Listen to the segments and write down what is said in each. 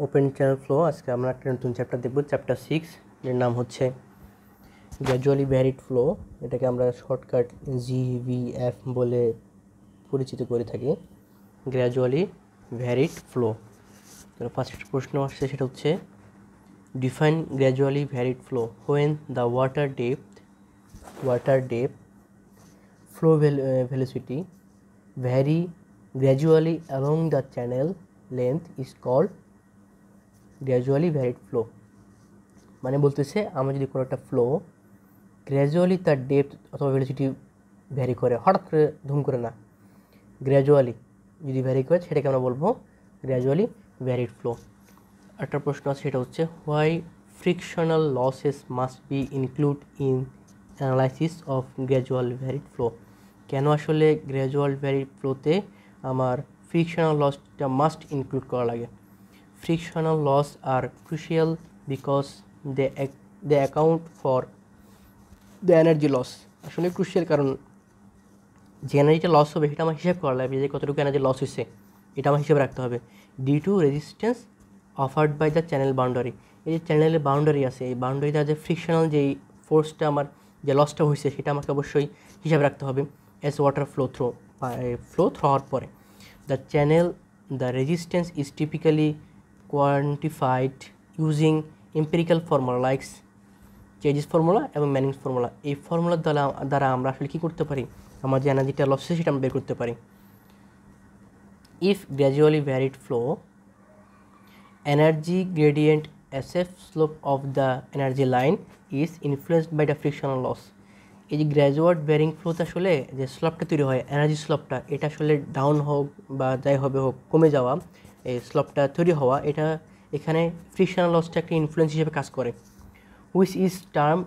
Open channel flow. আজকে আমরা একটা নতুন চ্যাপ্টার দেখব, চ্যাপ্টার 6, এর নাম হচ্ছে গ্র্যাজুয়ালি ভ্যারিড ফ্লো। এটাকে আমরা শর্টকাট GVF বলে পরিচিত করে থাকি, গ্র্যাজুয়ালি ভ্যারিড ফ্লো। ফার্স্ট প্রশ্ন আসছে, সেটা হচ্ছে define gradually varied flow when the water depth flow velocity vary gradually along the channel length is called gradually varied flow। মানে বলতেছে আমরা যদি কোনো একটা ফ্লো গ্র্যাজুয়ালি তার ডেপথ অথবা ভেলোসিটি ভ্যারি করে, হঠাৎ করে ধুম করে না, গ্র্যাজুয়ালি যদি ভ্যারি করে সেটাকে আমরা বলবো গ্র্যাজুয়ালি ভ্যারিড ফ্লো। একটা প্রশ্ন আছে, সেটা হচ্ছে why frictional losses must be include in analysis of gradual varied flow. কেন আসলে গ্র্যাজুয়াল ভ্যারিড ফ্লোতে আমার ফ্রিকশনাল লসটা মাস্ট ইনক্লুড করা লাগে? Frictional loss are crucial because they account for the energy loss. আসলে ক্রুশিয়াল, কারণ যে এনার্জিটা লস হবে সেটা আমার হিসাব করা লাগবে, যে কতটুকু এনার্জি লস হয়েছে এটা আমার হিসাবে রাখতে হবে। Due to resistance offered by the channel boundary. এই যে চ্যানেলের বাউন্ডারি আছে, এই বাউন্ডারিতে যে ফ্রিকশনাল যেই ফোর্সটা আমার যে লসটা হয়েছে সেটা আমাকে অবশ্যই হিসাবে রাখতে হবে অ্যাজ ওয়াটার ফ্লো হওয়ার পরে। The resistance is typically কোয়ান্টিফাইড using empirical formula likes chassis formula এবং ম্যানিংস ফর্মুলা। এই ফর্মুলার দ্বারা আমরা আসলে কী করতে পারি, আমার যে এনার্জিটা লস সেটা আমরা বের করতে পারি। If gradually varied flow energy gradient SF slope of the energy line is influenced by the frictional loss। এই যে গ্র্যাজুয়াল ভ্যারিং ফ্লোতে আসলে যে স্লপটা তৈরি হয়, এনার্জি স্লপটা, এটা আসলে ডাউন হোক বা যাই হবে হোক কমে যাওয়া, এই স্লপটা তৈরি হওয়া, এটা এখানে ফ্রিকশনাল লসটা একটা ইনফ্লুয়েন্স হিসেবে কাজ করে। Which is term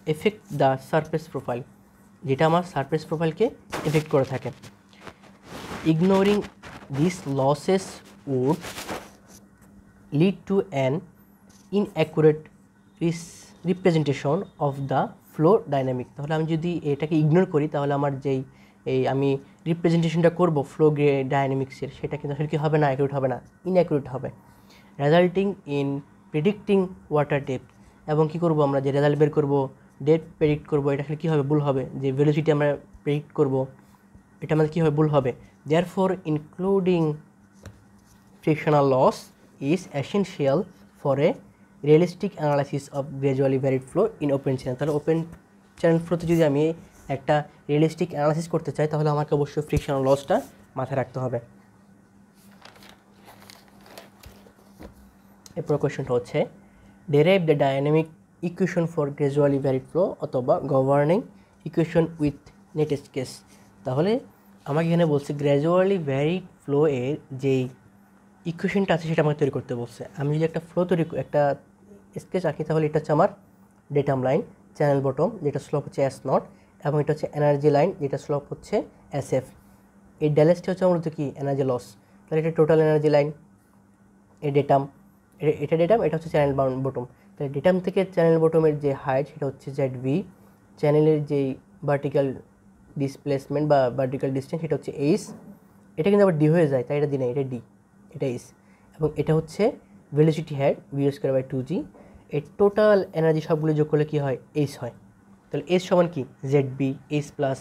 effect the surface profile, যেটা আমার সারফেস প্রোফাইলকে এফেক্ট করে থাকে। Ignoring this losses would lead to an inaccurate representation of the flow dynamic। তাহলে আমি যদি এটাকে ইগনোর করি তাহলে আমার যেই আমি রিপ্রেজেন্টেশনটা করব ফ্লো ডাইনামিক্সের, সেটা কিন্তু আসলে কী হবে না, অ্যাকুরেট হবে না, ইনঅ্যাকুরেট হবে, resulting in predicting water depth. এবং কী করব আমরা, যে রেজাল্ট বের করব, ডেপথ প্রেডিক্ট করব, এটা আসলে কী হবে, ভুল হবে। যে ভেলোসিটি আমরা প্রেডিক্ট করব এটা আমাদের কী হবে, ভুল হবে। Therefore including frictional loss is essential for a realistic analysis of gradually varied flow in open channel। তাহলে ওপেন চ্যানেল ফ্লোতে যদি আমি একটা রিয়েলিস্টিক অ্যানালাইসিস করতে চাই তাহলে আমাকে অবশ্যই ফ্রিকশনাল লসটা মাথায় রাখতে হবে। এরপর কোয়েশ্চনটা হচ্ছে derive the dynamic equation for gradually varied flow অথবা গভর্নিং ইকুয়েশন উইথ নেটেস্ট কেস। তাহলে আমাকে এখানে বলছে গ্র্যাজুয়ালি ভ্যারিড ফ্লো এর যেই ইকুয়েশনটা আছে সেটা আমাকে তৈরি করতে বলছে। আমি যদি একটা ফ্লো একটা স্কেচ আঁকি তাহলে এটা হচ্ছে আমার ডেটাম লাইন, চ্যানেল বটম, যেটা স্লোপ হচ্ছে S0, এবং এটা হচ্ছে এনার্জি লাইন, যেটা স্লোপ হচ্ছে SF। এই ড্যালেসটা হচ্ছে মূলত কি, এনার্জি লস। তাহলে এটা টোটাল এনার্জি লাইন, এই ডেটাম, এটা হচ্ছে চ্যানেল বটম। তাহলে ডেটাম থেকে চ্যানেল বটমের যে হাইট সেটা হচ্ছে ZV, চ্যানেলের যেই ভার্টিক্যাল ডিসপ্লেসমেন্ট বা ভার্টিক্যাল ডিস্টেন্স সেটা হচ্ছে H। এটা কিন্তু আবার D হয়ে যায়, তাই এটা D নেই, এটা D, এটা ইস। এবং এটা হচ্ছে ভেলোসিটি হেড v²/2g। এই টোটাল এনার্জি সবগুলো যোগ করলে কী হয়, H হয়। তাহলে H সমান কি, ZB H plus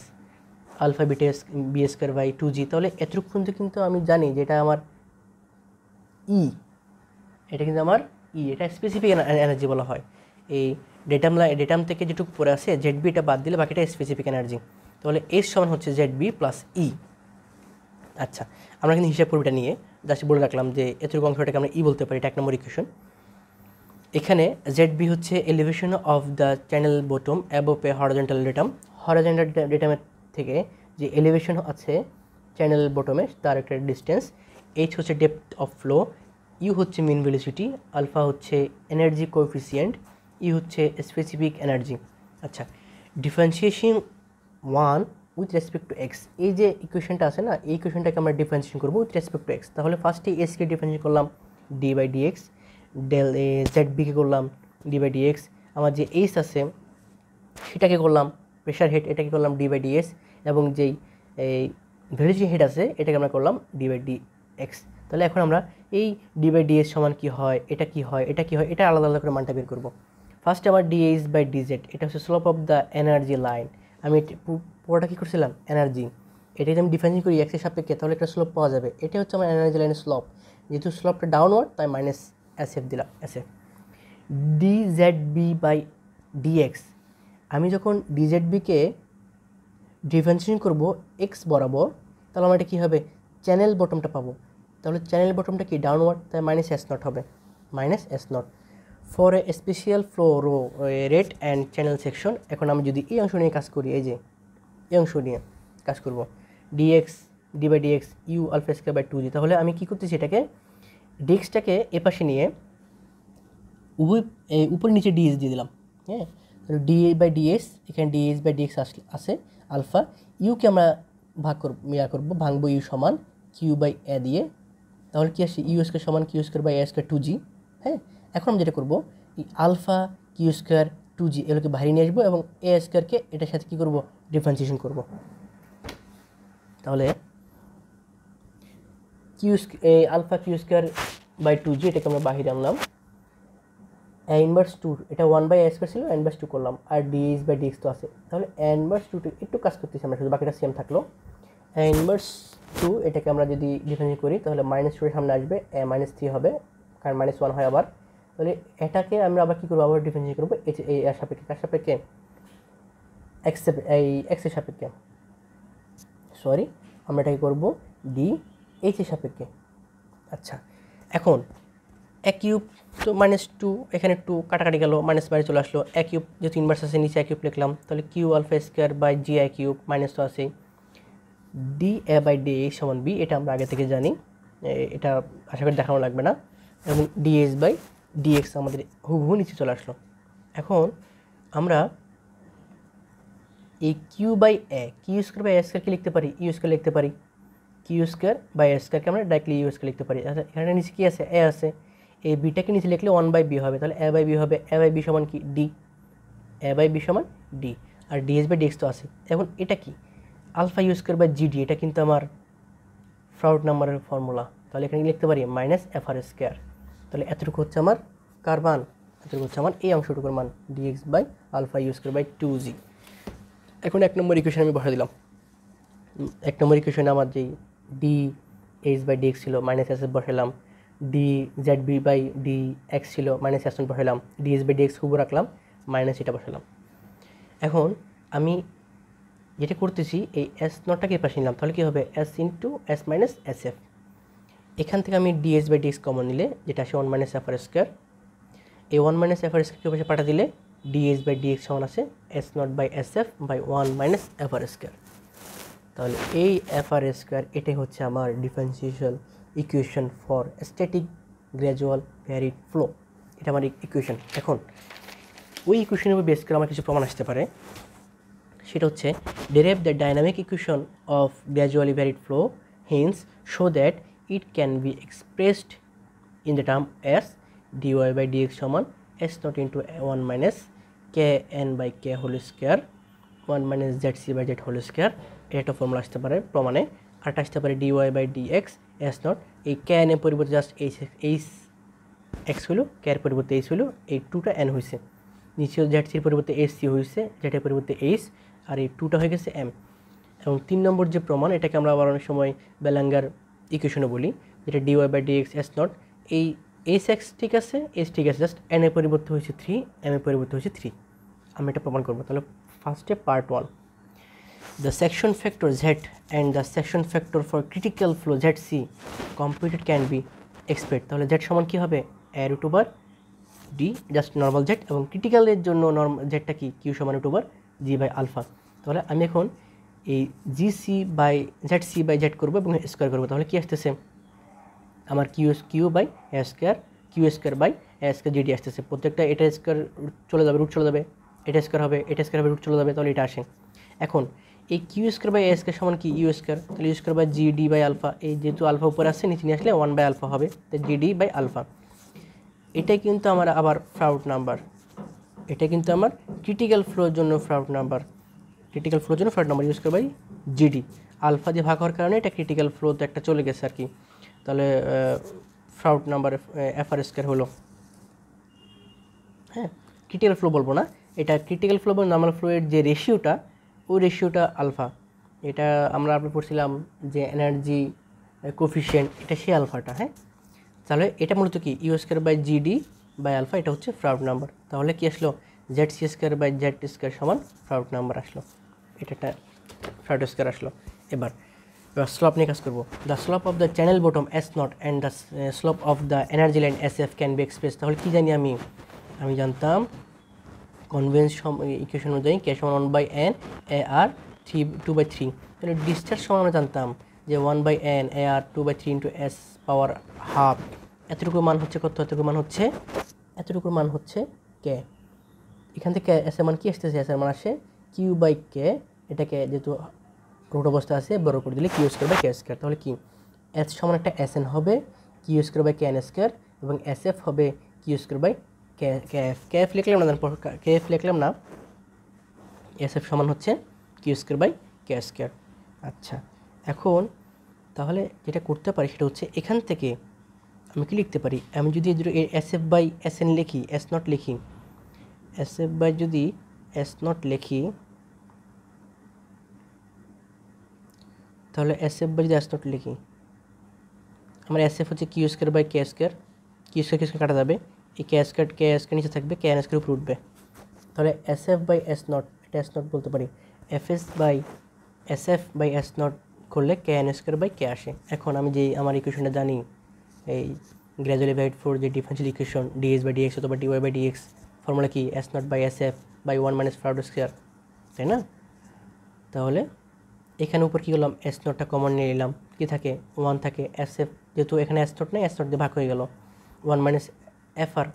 alpha beta b²/2g। তাহলে এতটুকু কিন্তু আমি জানি যে এটা আমার E, এটা কিন্তু আমার E, এটা স্পেসিফিক এনার্জি বলা হয়। এই ডেটাম থেকে যেটুকু পরে আছে ZB, এটা বাদ দিলে বাকিটা স্পেসিফিক এনার্জি। তাহলে H সমান হচ্ছে ZB প্লাস E। আচ্ছা, আমরা কিন্তু হিসাব করব এটা নিয়ে, জাস্ট বলে রাখলাম যে এতটুকু অংশটাকে আমরা বলতে পারি, এটা 1 নম্বর ইকুয়েশন। এখানে ZB হচ্ছে elevation of the channel bottom above a horizontal datum. Horizontal ডেটামের থেকে যে এলিভেশন আছে চ্যানেল বটমে তার একটা ডিস্টেন্স। H হচ্ছে ডেপথ অফ ফ্লো, ইউ হচ্ছে মিন ভেলোসিটি, আলফা হচ্ছে এনার্জি কোএফিসিয়েন্ট, ই হচ্ছে স্পেসিফিক এনার্জি। আচ্ছা, differentiation 1 with respect to X. এই যে ইকুয়েশনটা আছে না, এই ইকুয়েশনটাকে আমরা ডিফারেন্সিয়েশন করবো উইথ রেসপেক্ট টু এক্স। তাহলে ফার্স্টে এসকে ডিফারেন্সিয়েশন করলাম d/dx, ZB-কে করলাম d/dx, আমার যে এইচ আছে সেটাকে করলাম প্রেশার হেড, এটাকে করলাম d/ds, এবং যেই এই ভেলোসিটি হেড আছে এটাকে আমরা করলাম d/dx। তাহলে এখন আমরা এই ডি বাই ডিএস সমান কী হয়, এটা কী হয়, এটা কী হয়, এটা আলাদা আলাদা করে মানটা বের করবো। ফার্স্টে আমার ডিএইচ বাই ডিজেড, এটা হচ্ছে slope of the energy line. আমি পুরোটা কী করছিলাম, এনার্জি, এটা যদি আমি ডিফাইন করি এক্সের সাপেক্ষে তাহলে একটা স্লোপ পাওয়া যাবে। এটা হচ্ছে আমার এনার্জি লাইনের স্লোপ, যেহেতু স্লোপটা ডাউনওয়ার্ড তাই মাইনাস এসএফ দিলাম, s f. D z b by d x, আমি যখন ডিজেড বিকে ডিফারেন্সিয়েশন করব এক্স বরাবর, তাহলে আমার এটা কী হবে, চ্যানেল বটমটা পাবো। তাহলে চ্যানেল বটমটা কি ডাউনওয়ার্ড, তাই মাইনাস এস নট হবে, minus s naught for a special flow রো রেট অ্যান্ড চ্যানেল সেকশন। এখন আমি যদি এই অংশ নিয়ে কাজ করি, এই যে এই অংশ নিয়ে কাজ করব, d x d by d x u alpha square by 2g, তাহলে আমি কী করতেছি, এটাকে ডিএক্সটাকে এপাশে নিয়ে উভয় উপরে নিচে ডিএস দিয়ে দিলাম। হ্যাঁ, তাহলে ডি বাই ডিএস, এখানে ডিএস বাই ডিএক্স আসে আলফা, ইউকে আমরা করবো ভাঙবো ইউ সমান কিউ বাই এ দিয়ে, তাহলে কী আসে, ইউ স্কয়ার সমান q square by a square 2g। হ্যাঁ, এখন আমি যেটা করবো, এই আলফা কিউ স্কয়ার 2g এগুলোকে বাইরে নিয়ে আসবো এবং এ স্কয়ারকে এটার সাথে কী করবো, ডিফারেন্সিয়েশন করবো। তাহলে alpha Q square by 2g এটাকে আমরা বাহিরে আনলাম, এ ইনভার্স 2, এটা 1/a স্কয়ার ছিল, এ ইনভার্স 2 করলাম, আর ডিএস বাই ডিএক্স তো আছে, তাহলে এ ইনভার্স 2 একটু কাজ করতেছি আমরা, শুধু বাকিটা সেম থাকলো। এ ইনভার্স 2 এটাকে আমরা যদি ডিফারেন্সিয়েট করি তাহলে -2 এর সামনে আসবে, এ -3 হবে, কারণ -1 হয় আবার। তাহলে এটাকে আমরা আবার কী করবো, আবার ডিফারেন্সিয়েট করবো এই এর সাপেক্ষে, কার সাপেক্ষে, এক্সের সাপেক্ষে, সরি আমরা এটাকে করবো ডি এইচ এর সাপেক্ষে। আচ্ছা, এখন এ কিউব তো -2, এখানে 2 কাটাকাটি গেল, মাইনাস বাইরে চলে আসলো, এ কিউব যেহেতু ইনভার্স আছে নিচে এ কিউব লিখলাম, তাহলে q alpha square by g i cube, minus তো আছেই, d a by d h সমান বি, এটা আমরা আগে থেকে জানি, এটা আশা করি দেখানো লাগবে না, এবং ডিএস বাই ডিএক্স আমাদের হুবহু নিচে চলে আসলো। এখন আমরা এই Q by A, Q square by A স্কয়ারকে লিখতে পারি, ইউ স্কয়ার লিখতে পারি, কিউ স্কয়ার বাই এ স্কয়ারকে আমরা ডাইরেক্টলি ইউ স্কয়ার লিখতে পারি। আচ্ছা, এখানে নিচে কী আছে, এ আছে, এই বিটাকে নিচে লিখলে 1/b হবে, তাহলে এ বাই বি হবে, এ বাই বি সমান কি ডি, এ বাই বি সমান ডি, আর ডিএস বাই ডিএক্স তো আছে। এখন এটা কি, alpha u square by g d, এটা কিন্তু আমার ফ্রাউড নাম্বারের ফর্মুলা, তাহলে এখানে লিখতে পারি মাইনাস এফ আর স্কয়ার। তাহলে এতটুকু হচ্ছে আমার কার মান, এতটুকু হচ্ছে আমার এই অংশটুকুর মান, d x by alpha u square by 2g। এখন 1 নম্বর ইকুয়েশন আমি বসা দিলাম, 1 নম্বর ইকুয়েশনে আমার যেই ডি এইচ বাই ডিএক্স ছিল, মাইনাস এস বসালাম, d z b by d x ছিল, মাইনাস এস বসালাম, ডিএস বাই ডিএক্স হুবু রাখলাম, মাইনাস এটা বসালাম। এখন আমি যেটা করতেছি, এই এস নটটাকে পাশে নিলাম, তাহলে কী হবে, S into S minus S F. এখান থেকে আমি ডিএস বাই ডিএক্স কমন নিলে যেটা আসে 1 মাইনাস এফ আর স্কয়ার, এই 1 মাইনাস এফ আর স্কয়ারকে পাশে পাঠা দিলে ডিএস বাই ডিএক্স সমান আছে s not by S F by 1 minus f r square. তাহলে এই এফ আর স্কয়ার এটাই হচ্ছে আমার differentiation equation for static gradual varied flow, এটা আমার ইকুয়েশন। এখন ওই ইকুয়েশনের উপর বেস করে আমার কিছু প্রমাণ আসতে পারে, সেটা হচ্ছে derive the dynamic equation of gradually varied flow, hence show that it can be expressed in the term s dy by dx সমান s naught into 1 minus k n by k whole square 1 minus z c by z whole square, এটা একটা formula আসতে পারে প্রমাণে। আরটা আসতে পারে dy by dx S nought, এই কে এন এর পরিবর্তে জাস্ট এইচ এক্স হলো, কে এর পরিবর্তে এইচ হলো, এই 2টা এন হয়েছে, নিচে জেড সির পরিবর্তে এইচ সি হয়েছে, জেডের পরিবর্তে এইচ, আর এই 2টা হয়ে গেছে এম। এবং 3 নম্বর যে প্রমাণ, এটাকে আমরা আবার অনেক সময় বেলাঙ্গার ইকুয়েশনও বলি, যেটা dy by dx S nought, এই এইচ এক্স ঠিক আছে, এইচ ঠিক আছে, জাস্ট এন এর পরিবর্তে হয়েছে 3, এম এর পরিবর্তে হয়েছে 3, আমি এটা প্রমাণ করবো। তাহলে ফার্স্টে part 1, the section factor Z and the section factor for critical flow Z C computed can be express. তাহলে জেড সমান কী হবে, root over D, just normal Z, এবং ক্রিটিক্যালের জন্য জেডটা কি, কিউ সমান root over G by alpha. তাহলে আমি এখন এই জি সি বাই জেড করবো এবং স্কোয়ার করবো, তাহলে কী আসতেছে আমার Q by A square, Q square by A square G D আসতেছে, প্রত্যেকটা এটা স্কোয়ার চলে যাবে, রুট চলে যাবে, এটা স্কোয়ার হবে, এটা স্কোয়ার হবে, রুট চলে যাবে, তাহলে এটা আসে। এখন এই Q square by A square সমান কি ইউ স্কোয়ার, তাহলে U square by G D by alpha, এই যেহেতু আলফা উপরে আসছে নিচে নিয়ে আসলে 1 বাই আলফা হবে, তাই জিডি বাই আলফা। এটাই কিন্তু আমার আবার ফ্রাউড নাম্বার, এটা কিন্তু আমার ক্রিটিক্যাল ফ্লোর জন্য ফ্রাউড নাম্বার, ক্রিটিক্যাল ফ্লোর জন্য Froude number U square by G D, alpha দিয়ে ভাগ হওয়ার কারণে এটা ক্রিটিক্যাল ফ্লোতে একটা চলে গেছে আর কি। তাহলে ফ্রাউট নাম্বার এফআর স্কোয়ার হলো। হ্যাঁ, ক্রিটিক্যাল ফ্লো বলবো না, এটা ক্রিটিক্যাল ফ্লো বা নর্মাল ফ্লোয়ের যে রেশিওটা, ওই রেশিওটা আলফা। এটা আমরা পড়ছিলাম যে এনার্জি কোফিশিয়েন্ট, এটা সেই আলফাটা। হ্যাঁ, তাহলে এটা মূলত কি U square by G D by alpha, এটা হচ্ছে ফ্রাউট নাম্বার। তাহলে কি আসলো, Z C square by Z square সমান ফ্রাউট নাম্বার আসলো, এটা একটা ফ্রাউট স্কোয়ার আসলো। এবার স্লোপ নিয়ে কাজ করবো। The slope of the channel bottom S not and the slope of the energy line S F can be express. তাহলে কী জানি আমি জানতাম কনভেন্স ইকুয়েশন অনুযায়ী কে সমান 1/n এ আর 2/3। তাহলে ডিসচার্জ সমান আমরা জানতাম যে 1/n এ আর 2/3 ইন্টু এস পাওয়ার হাফ। এতটুকু মান হচ্ছে কত, এতটুকুর মান হচ্ছে কে। এখান থেকে এস এর মান কি আসতেছে, এস এর মান আসে কিউ বাই কে। এটাকে যেহেতু রুট অবস্থা আছে বড় করে দিলে Q square by K square. তাহলে কি এস সমান একটা এস এন হবে Q square by K N square, এবং এস এফ হবে Q square by K F লিখলাম না, কে এফ লিখলাম না, এস এফ সমান হচ্ছে Q square by K square. আচ্ছা, এখন তাহলে যেটা করতে পারি সেটা হচ্ছে এখান থেকে আমি কি লিখতে পারি, আমি যদি S F by S N লিখি, এস নট লিখি, এস এফ বাই যদি এস নট লিখি, তাহলে এস এফ বাই যদি এস নট লিখি, আমার এস এফ হচ্ছে Q square by K square, Q square কাটা যাবে, এই কে স্কোয়ার নিচে থাকবে, কে এন স্কোয়ার উপরে উঠবে। তাহলে S F by S nought, এটা এস নট বলতে পারি, F S by S F by S nought করলে K N square by K আসে। এখন আমি যে আমার ইকুয়েশনটা জানি, এই গ্র্যাজুয়ালি ভ্যারিড ফোর যে differential equation D S by D X অথবা ডিওয়াই বাই ডিএক্স, ফর্মুলা কি S not by S F by 1 minus Froude square, তাই না? তাহলে এখানে উপর কী করলাম, এস নটটা কমন নিয়ে নিলাম, কী থাকে 1 থাকে, এস এফ যেহেতু এখানে এস নট নেই, এস নট দিয়ে ভাগ হয়ে গেল 1 মাইনাস এফ আর।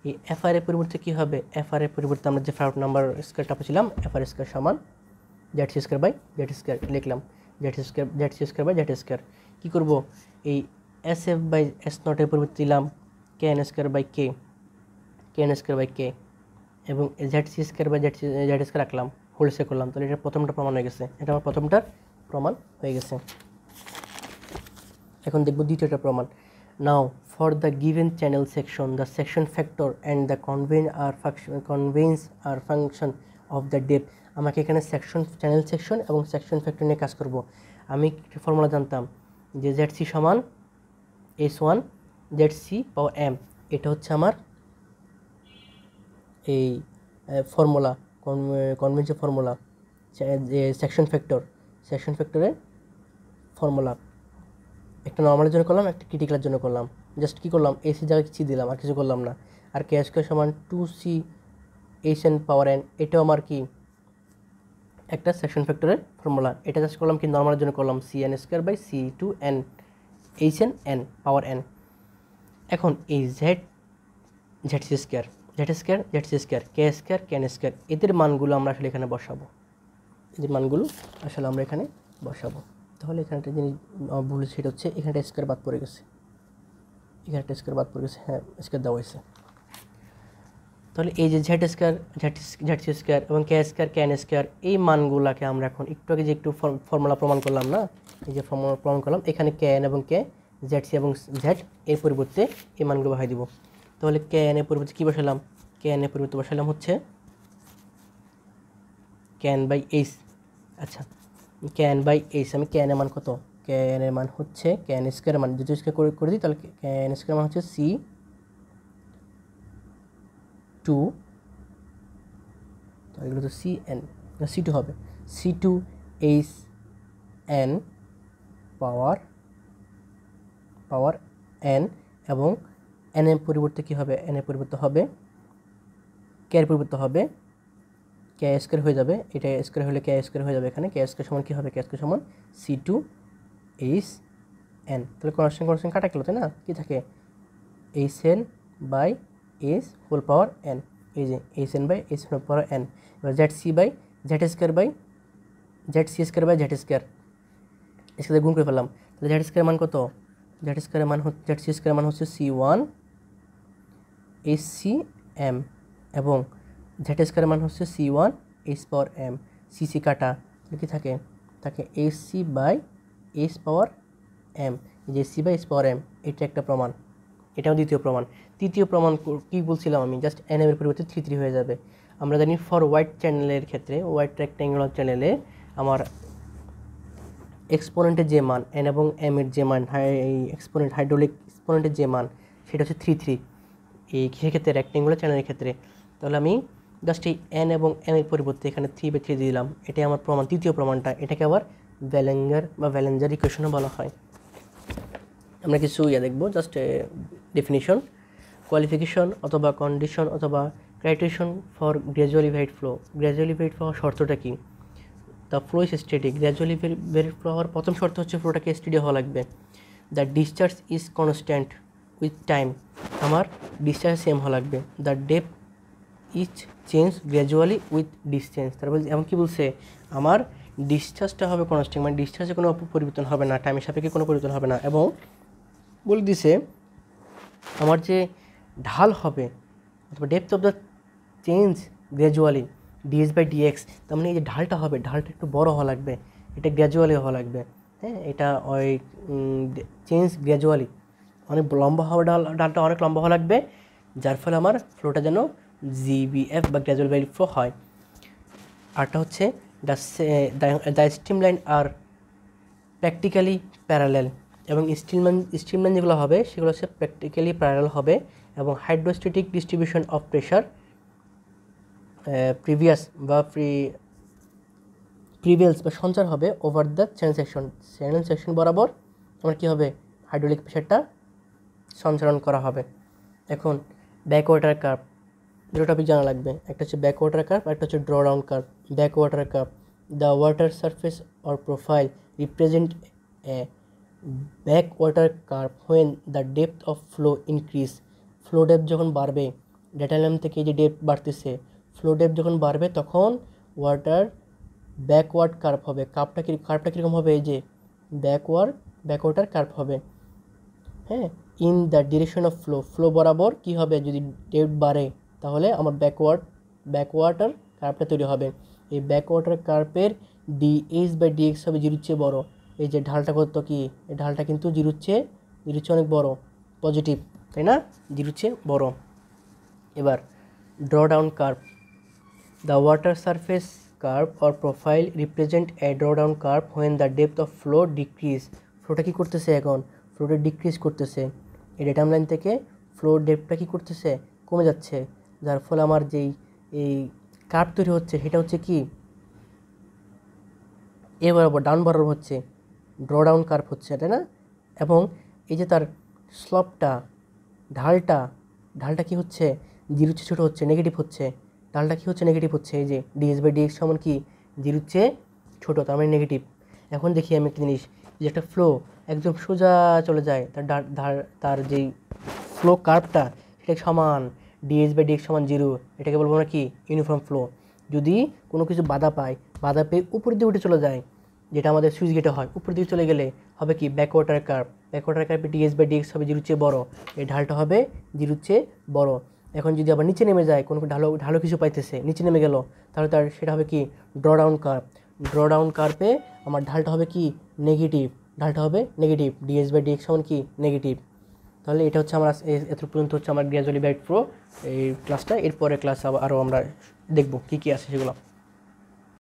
এই এফ আর এর পরিবর্তে কী হবে, এফ আর এর পরিবর্তে আমরা যে ফ্রাউড নাম্বার স্কোয়ারটা পেয়েছিলাম, এফ আর স্কোয়ার সমান Z C square by Z square লিখলাম, Z C square by Z square. কী করবো, এই এস এফ বাই এস নটের পরিবর্তে দিলাম K N square by K N square by K, এবং Z C square by Z square রাখলাম, whole square করলাম। তাহলে এটা প্রথমটা প্রমাণ হয়ে গেছে, এটা আমার প্রথমটার প্রমাণ হয়ে গেছে। এখন দেখব দ্বিতীয়টা প্রমাণ। Now for the given channel section the section factor and the conveyance are function of the depth. আমাকে এখানে চ্যানেল সেকশন এবং সেকশন ফ্যাক্টর নিয়ে কাজ করব। আমি ফর্মুলা জানতাম যে জেড সি সমান S one Z C power M, এটা হচ্ছে আমার এই ফর্মুলা, কনভেনশন ফর্মুলা, সেকশন ফ্যাক্টরের ফর্মুলা। একটা নর্মালের জন্য করলাম, একটা ক্রিটিক্যালের জন্য করলাম। জাস্ট কী করলাম, এসি জায়গায় সি দিলাম, আর কিছু করলাম না। আর কে স্কোয়ার সমান 2c H N power N, এটাও আমার কি একটা সেকশন ফ্যাক্টরের ফর্মুলা। এটা জাস্ট করলাম কি নর্মালের জন্য করলাম, C N square by C two N H N N power N. এখন এই Z C square K square K N square, এদের মানগুলো আমরা আসলে এখানে বসাবো, এদের মানগুলো আসলে আমরা এখানে বসাবো। তাহলে এখানে একটা জিনিস ভুল, সেটা হচ্ছে এখানে একটা স্কোয়ার বাদ পড়ে গেছে, হ্যাঁ স্কোয়ার দেওয়া হয়েছে। তাহলে এই যে জেড সি স্কোয়ার এবং কে স্কোয়ার কে এন স্কোয়ার, এই মানগুলোকে আমরা এখন একটু আগে যে একটু ফর্মুলা প্রমাণ করলাম না, এই যে ফর্মুলা প্রমাণ করলাম, এখানে কে এন এবং কে জেড সি এবং জেড এর পরিবর্তে এই মানগুলো বসাই দিব। তাহলে কে এন এর পরিবর্তে কী বসালাম, কে এন এর পরিবর্তে বসালাম হচ্ছে কে এন বাই এইচ। আচ্ছা, কে এন বাই এইচ, আমি কে এন এর মান কত, কে এন এর মান হচ্ছে কে এন স্কোয়ারের মান যদি স্কোয়ার করে দিই, তাহলে কে এন স্কোয়ার মান হচ্ছে সি টু, তাহলে এগুলো তো সি এন সি টু হবে, C two H N power N, এবং এন এর পরিবর্তে কী হবে, এন এর পরিবর্তে হবে কে এর পরিবর্তে হবে কে স্কোয়ার হয়ে যাবে, এটা স্কোয়ার হলে কে স্কোয়ার হয়ে যাবে, এখানে কে স্কোয়ার সমান কী হবে, কে স্কোয়ার সমান সি টু এইচ এন। তাহলে কনস্ট্যান্ট কাটা গেল, তাই না? কী থাকে, H N by H whole power N, এই যে H N by H whole power N. এবার Z C square by Z square এর সাথে গুণ করে ফেললাম। তাহলে জেড স্কোয়ার মান কত, জেড সি স্কোয়ার মান হচ্ছে C one H C M, এবং জেড স্কোয়ার মান হচ্ছে C one H power M, C কাটা, কি থাকে H C by H power M. যে C by S power M, এটা একটা প্রমাণ, এটাও দ্বিতীয় প্রমাণ। তৃতীয় প্রমাণ কী বলছিলাম আমি, জাস্ট এন এর পরিবর্তে 3 হয়ে যাবে। আমরা জানি ফর হোয়াইট চ্যানেলের ক্ষেত্রে, হোয়াইট রেক্ট্যাঙ্গুলার চ্যানেলে আমার এক্সপোনেন্টের যে মান এন এবং এম এর যে মান, এই এক্সপোনেন্ট হাইড্রোলিক এক্সপোনেন্টের যে মান সেটা হচ্ছে 3 এই কিসের ক্ষেত্রে, রেক্ট্যাঙ্গুলার চ্যানেলের ক্ষেত্রে। তাহলে আমি জাস্ট এই এন এবং এম এর পরিবর্তে এখানে 3/3 দিয়ে দিলাম, এটাই আমার প্রমাণ, তৃতীয় প্রমাণটা। এটাকে আবার ভ্যালেঞ্জার ইকুয়েশনও বলা হয়। আমরা কিছু দেখবো, জাস্ট ডেফিনিশন, কোয়ালিফিকেশন অথবা কন্ডিশন অথবা criterion for gradually varied flow. Gradually varied flow হওয়ার শর্তটা কি? The flow is steady. Gradually varied flow হওয়ার প্রথম শর্ত হচ্ছে ফ্লোটাকে স্টেডি হওয়া লাগবে। The discharge is constant with time, আমার ডিসচার্জ সেম হওয়া লাগবে। The depth is change gradually with distance. তারপর এমন কি বলছে, আমার ডিসচার্জটা হবে কনস্ট্যান্ট, মানে ডিসচার্জে কোনো পরিবর্তন হবে না, টাইমের সাপেক্ষে কোনো পরিবর্তন হবে না। এবং বলে দিছে আমার যে ঢাল হবে অথবা depth of the change gradually D S by D X, তার মানে এই যে ঢালটা হবে, ঢালটা একটু বড় হওয়া লাগবে, এটা গ্র্যাজুয়ালি হওয়া লাগবে। হ্যাঁ, এটা ওই চেঞ্জ গ্র্যাজুয়ালি অনেক লম্বা হওয়া, ঢালটা অনেক লম্বা হওয়া লাগবে, যার ফলে আমার ফ্লোটা যেন জিবিএফ বা গ্র্যাজুয়াল ভ্যারিড ফ্লো হয়। আরটা হচ্ছে the streamline are practically parallel, এবং স্ট্রিমলাইন যেগুলো হবে সেগুলো হচ্ছে প্র্যাকটিক্যালি প্যারালেল হবে, এবং hydrostatic distribution of pressure prevails বা সঞ্চার হবে ওভার দ্য চ্যানেল সেকশন বরাবর আমার কী হবে, হাইড্রোলিক প্রেশারটা সঞ্চালন করা হবে। এখন ব্যাকওয়াটার কার্ভ, দুটো টপিক জানা লাগবে, একটা হচ্ছে ব্যাকওয়াটার কার্ভ, একটা হচ্ছে draw down curve. Backwater curve, the water surface or profile represent A Backwater curve when the depth of flow increase. Flow depth যখন বাড়বে, ডেটালাম থেকে যে ডেপথ বাড়তেছে, ফ্লো ডেপথ যখন বাড়বে তখন ব্যাকওয়ার্ড কার্ভ হবে। কার্ভটা কীরকম হবে, এই যে ব্যাকওয়াটার কার্ভ হবে। হ্যাঁ, in the direction of flow বরাবর কী হবে, যদি ডেপথ বাড়ে তাহলে আমার ব্যাকওয়াটার কার্ভটা তৈরি হবে। এই ব্যাকওয়াটার কার্ভের ডিএস বাই ডিএক্স হবে 0 চেয়ে বড়ো। এই যে ঢালটা কত কি, এই ঢালটা কিন্তু 0 চেয়ে অনেক বড়, পজিটিভ, তাই না, 0 চেয়ে বড়। এবার draw down curve, the water surface curve or profile represent a draw down curve when the depth of flow decrease. ফ্লোটা কী করতেছে, এখন ফ্লোটা ডিক্রিজ করতেছে, এই ডেটাম লাইন থেকে ফ্লো ডেপথটা কী করতেছে, কমে যাচ্ছে, যার ফলে আমার যেই এই কার্ভ তৈরি হচ্ছে সেটা হচ্ছে কি এ বরাবর ডাউন বরাবর হচ্ছে, ড্র ডাউন কার্ভ হচ্ছে, তাই না। এবং এই যে তার স্লপটা, ঢালটা কি হচ্ছে, 0 চেয়ে ছোটো হচ্ছে, নেগেটিভ হচ্ছে, ঢালটা কী হচ্ছে, নেগেটিভ হচ্ছে। এই যে ডিএস বাই ডিএক্স সমান কি 0 চেয়ে ছোটো, তার মানে নেগেটিভ। এখন দেখি আমি একটা জিনিস, যে একটা ফ্লো একদম সোজা চলে যায়, তার যেই ফ্লো কার্ভটা সেটা সমান ডিএস বাই ডিএক্স সমান 0, এটাকে বলবো না কি ইউনিফর্ম ফ্লো। যদি কোনো কিছু বাধা পেয়ে উপর দিয়ে উঠে চলে যায়, যেটা আমাদের সুইচ গেটে হয়, উপর দিকে চলে গেলে হবে কি ব্যাকওয়াটার কার্ভে ডিএস বাই ডিএক্স হবে 0 চেয়ে বড়ো, এই ঢালটা হবে 0 চেয়ে বড়ো। এখন যদি আবার নিচে নেমে যায়, কোনো ঢালো কিছু পাইতেছে, নিচে নেমে গেল, তাহলে সেটা হবে কি ড্র ডাউন কার্ভে আমার ঢালটা হবে কি নেগেটিভ, ডিএস বাই ডিএক্স সমান কি নেগেটিভ। তাহলে এটা হচ্ছে আমরা এত পর্যন্ত হচ্ছে আমার গ্র্যাজুয়ালি ভ্যারিড ফ্লো এই ক্লাসটা। এরপরে ক্লাস আরও আমরা দেখব কী আছে সেগুলো।